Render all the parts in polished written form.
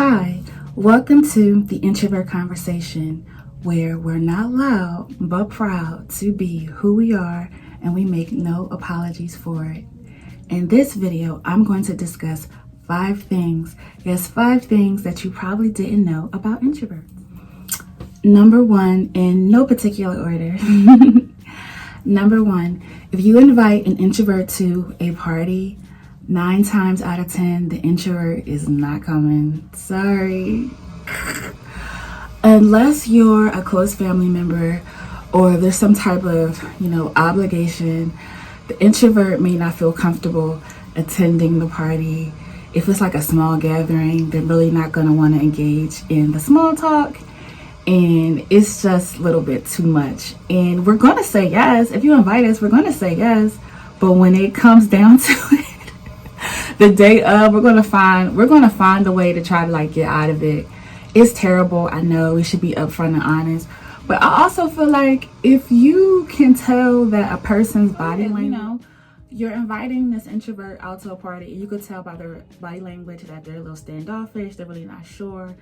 Hi, welcome to the Introvert Conversation, where we're not loud but proud to be who we are and we make no apologies for it. In this video, I'm going to discuss 5 things that you probably didn't know about introverts. Number 1, in no particular order. Number 1, if you invite an introvert to a party, 9 times out of 10, the introvert is not coming. Sorry. Unless you're a close family member or there's some type of, obligation, the introvert may not feel comfortable attending the party. If it's like a small gathering, they're really not going to want to engage in the small talk. And it's just a little bit too much. And we're going to say yes. If you invite us, we're going to say yes. But when it comes down to it, the day of, we're gonna find a way to try to get out of it. It's terrible. I know we should be upfront and honest, but I also feel like if you can tell that a person's body language, you're inviting this introvert out to a party, and you could tell by their body language that they're a little standoffish. They're really not sure,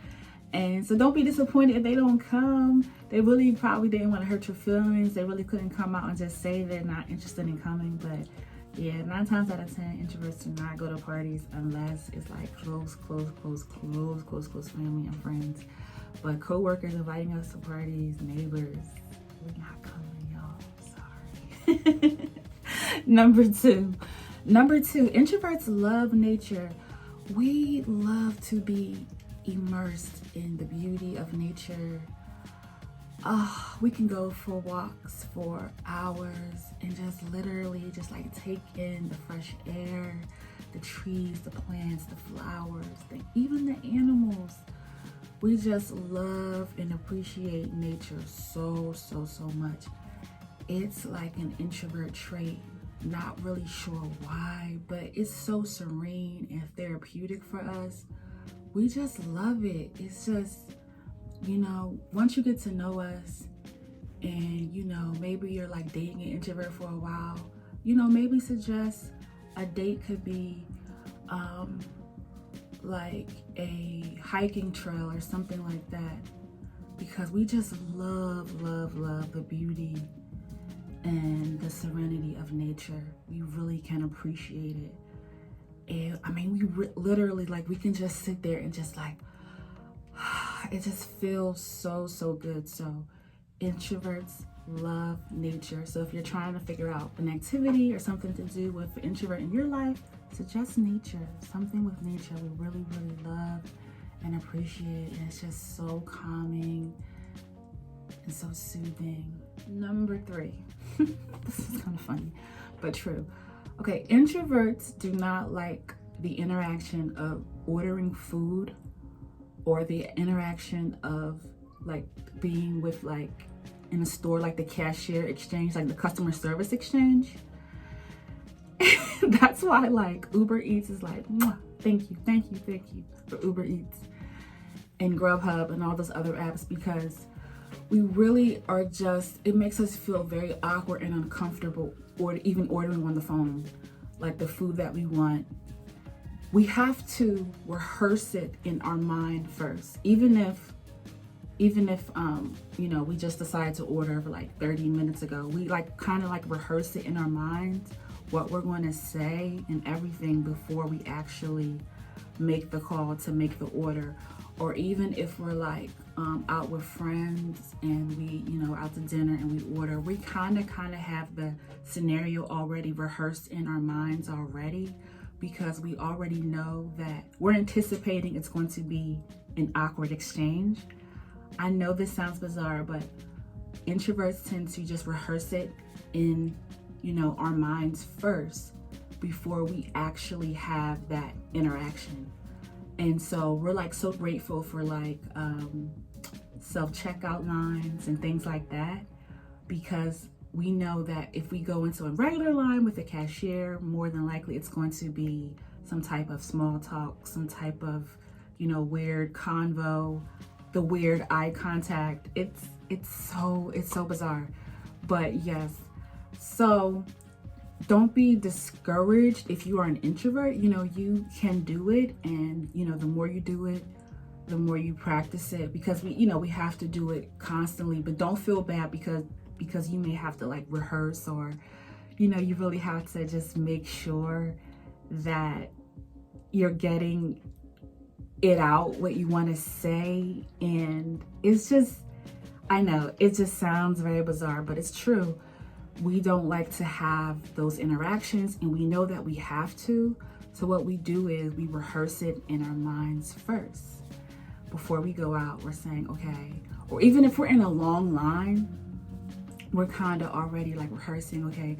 and so don't be disappointed if they don't come. They really probably didn't want to hurt your feelings. They really couldn't come out and just say they're not interested in coming, but. Yeah, 9 times out of 10, introverts do not go to parties unless it's like close family and friends. But co-workers inviting us to parties, neighbors, we're not coming, y'all. Sorry. Number two, introverts love nature. We love to be immersed in the beauty of nature. We can go for walks for hours and just literally take in the fresh air, the trees, the plants, the flowers, even the animals. We just love and appreciate nature so much. It's like an introvert trait. Not really sure why, but it's so serene and therapeutic for us. We just love it. It's just, once you get to know us and, maybe you're dating an introvert for a while, maybe suggest a date could be like a hiking trail or something like that, because we just love the beauty and the serenity of nature. We really can appreciate it. And I mean, we literally we can just sit there and just it just feels so good. So introverts love nature. So if you're trying to figure out an activity or something to do with an introvert in your life, suggest nature. Something with nature we really love and appreciate. And it's just so calming and so soothing. Number 3. This is kind of funny, but true. Okay, introverts do not like the interaction of ordering food or the interaction of being with in a store, the cashier exchange, the customer service exchange. That's why Uber Eats is mwah, thank you for Uber Eats and Grubhub and all those other apps, because we really are it makes us feel very awkward and uncomfortable, or even ordering on the phone the food that we want. We have to rehearse it in our mind first, even if we just decide to order for 30 minutes ago. We kind of rehearse it in our minds, what we're going to say and everything, before we actually make the call to make the order. Or even if we're out with friends and we out to dinner and we order, we kind of have the scenario already rehearsed in our minds already, because we already know that we're anticipating it's going to be an awkward exchange. I know this sounds bizarre, but introverts tend to just rehearse it in, our minds first before we actually have that interaction. And so we're so grateful for self-checkout lines and things like that, because we know that if we go into a regular line with a cashier, more than likely it's going to be some type of small talk, some type of, weird convo, the weird eye contact. It's so bizarre. But yes, so don't be discouraged if you are an introvert. You can do it, and the more you do it, the more you practice it, because we have to do it constantly. But don't feel bad because you may have to like rehearse, or you really have to just make sure that you're getting it out, what you want to say. And it's just, I know it just sounds very bizarre, but it's true. We don't like to have those interactions, and we know that we have to. So what we do is we rehearse it in our minds first. Before we go out, we're saying, okay, or even if we're in a long line, we're kind of already like rehearsing, okay,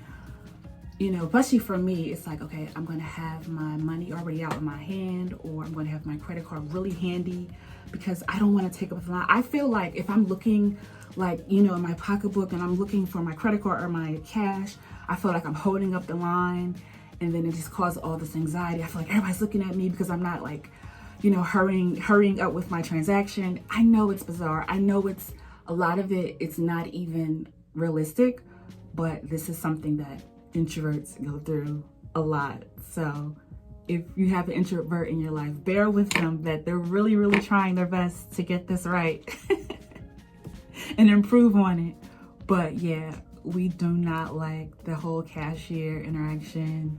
especially for me, it's like, okay, I'm going to have my money already out in my hand, or I'm going to have my credit card really handy, because I don't want to take up the line. I feel like if I'm looking like, in my pocketbook and I'm looking for my credit card or my cash, I feel like I'm holding up the line, and then it just causes all this anxiety. I feel like everybody's looking at me because I'm not like, hurrying up with my transaction. I know it's bizarre. I know it's a lot of it's not even realistic, but this is something that introverts go through a lot. So if you have an introvert in your life, bear with them that they're really, really trying their best to get this right and improve on it. But yeah, we do not like the whole cashier interaction.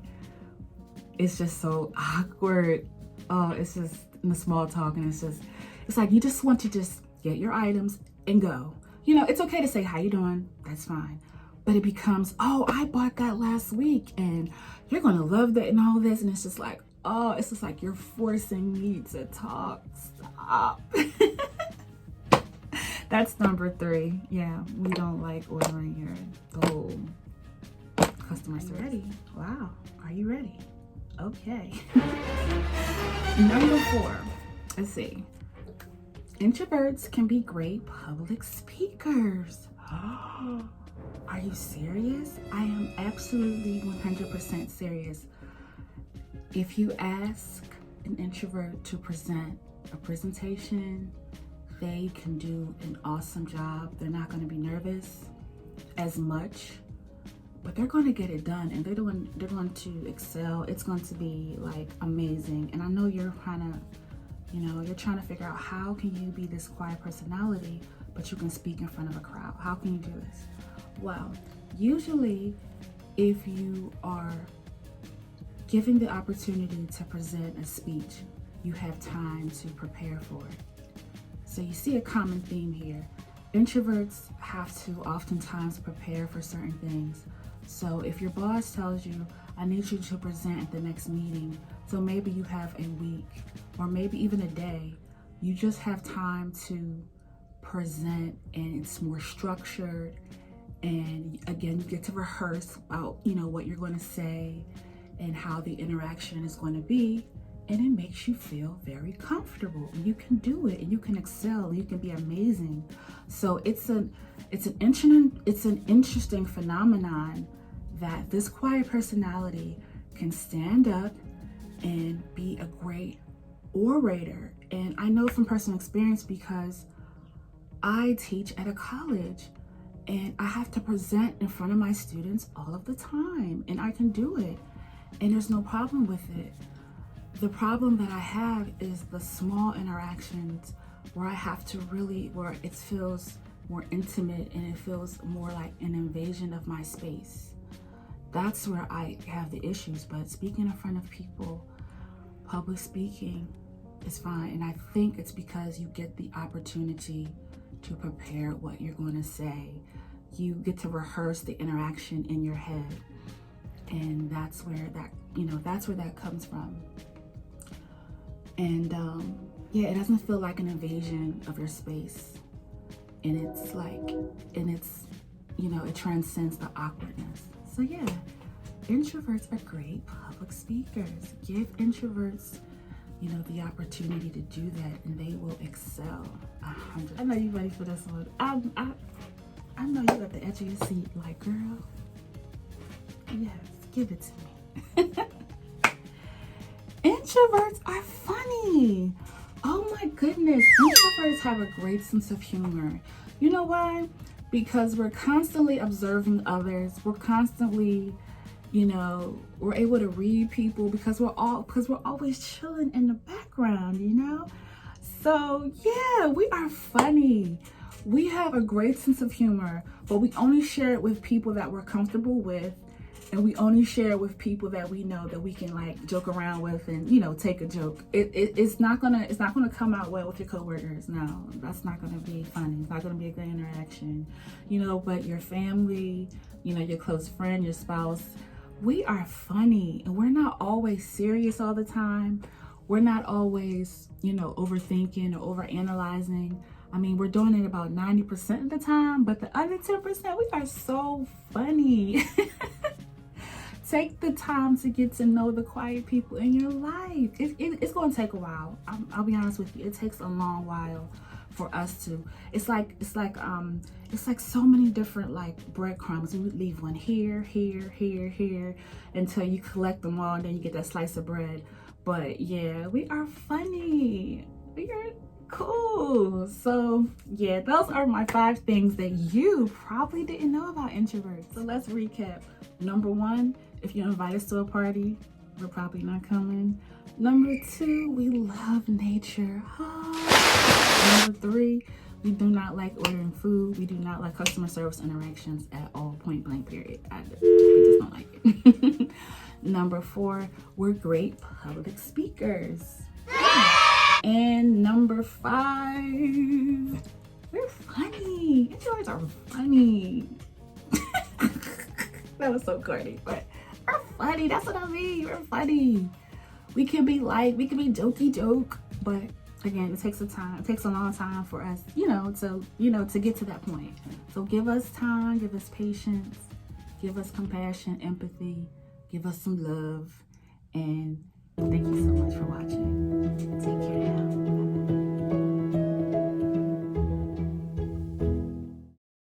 It's just so awkward. Oh, it's just in the small talk, and it's like you just want to just get your items and go. It's okay to say, how you doing? That's fine. But it becomes, oh, I bought that last week and you're going to love that and all this. And it's just like, oh, it's just like you're forcing me to talk. Stop. That's number 3. Yeah, we don't like ordering here. The whole customer service. Ready? Wow. Are you ready? Okay. Number 4. Let's see. Introverts can be great public speakers. Are you serious? I am absolutely 100% serious. If you ask an introvert to present a presentation, they can do an awesome job. They're not going to be nervous as much, but they're going to get it done, and they're going to excel. It's going to be like amazing. And I know you're kind of, you're trying to figure out, how can you be this quiet personality, but you can speak in front of a crowd? How can you do this? Well, usually if you are given the opportunity to present a speech, you have time to prepare for it. So you see a common theme here. Introverts have to oftentimes prepare for certain things. So if your boss tells you, I need you to present at the next meeting, so maybe you have a week or maybe even a day, you just have time to present, and it's more structured. And again, you get to rehearse about, what you're going to say and how the interaction is going to be. And it makes you feel very comfortable. And you can do it, and you can excel, and you can be amazing. So it's an interesting phenomenon that this quiet personality can stand up and be a great orator. And I know from personal experience, because I teach at a college, and I have to present in front of my students all of the time, and I can do it, and there's no problem with it. The problem that I have is the small interactions where I have to where it feels more intimate and it feels more like an invasion of my space. That's where I have the issues. But speaking in front of people, public speaking is fine. And I think it's because you get the opportunity to prepare what you're going to say. You get to rehearse the interaction in your head. And that's where that comes from. And it doesn't feel like an invasion of your space. And it transcends the awkwardness. So yeah, introverts are great public speakers. Give introverts, the opportunity to do that, and they will excel 100. I know you ready for this one. I know you at the edge of your seat, like, girl, yes, give it to me. Introverts are funny. Oh my goodness. Introverts have a great sense of humor. You know why? Because we're constantly observing others. We're constantly, we're able to read people because we're always chilling in the background, So yeah, we are funny. We have a great sense of humor, but we only share it with people that we're comfortable with, and we only share it with people that we know that we can like joke around with and, you know, take a joke. It's not gonna come out well with your coworkers. No, that's not gonna be funny. It's not gonna be a good interaction, you know. But your family, you know, your close friend, your spouse, we are funny, and we're not always serious all the time. We're not always, you know, overthinking or overanalyzing. I mean, we're doing it about 90% of the time, but the other 10%, we are so funny. Take the time to get to know the quiet people in your life. It's going to take a while. I'll be honest with you. It takes a long while for us to. It's like so many different like breadcrumbs. We would leave one here, here, here, here, until you collect them all, and then you get that slice of bread. But yeah, we are funny. We are cool. So yeah, those are my 5 things that you probably didn't know about introverts. So let's recap. Number 1, if you invite us to a party, we're probably not coming. Number 2, we love nature. Number 3, we do not like ordering food. We do not like customer service interactions at all, point blank, period. We just don't like it. Number 4, we're great public speakers. And number 5, we're funny. Introverts are funny. That was so corny, but we're funny. That's what I mean. We're funny. We can be light, we can be jokey joke, but again, it takes a long time for us, to get to that point. So give us time, give us patience, give us compassion, empathy, give us some love, and thank you so much for watching. Take care now.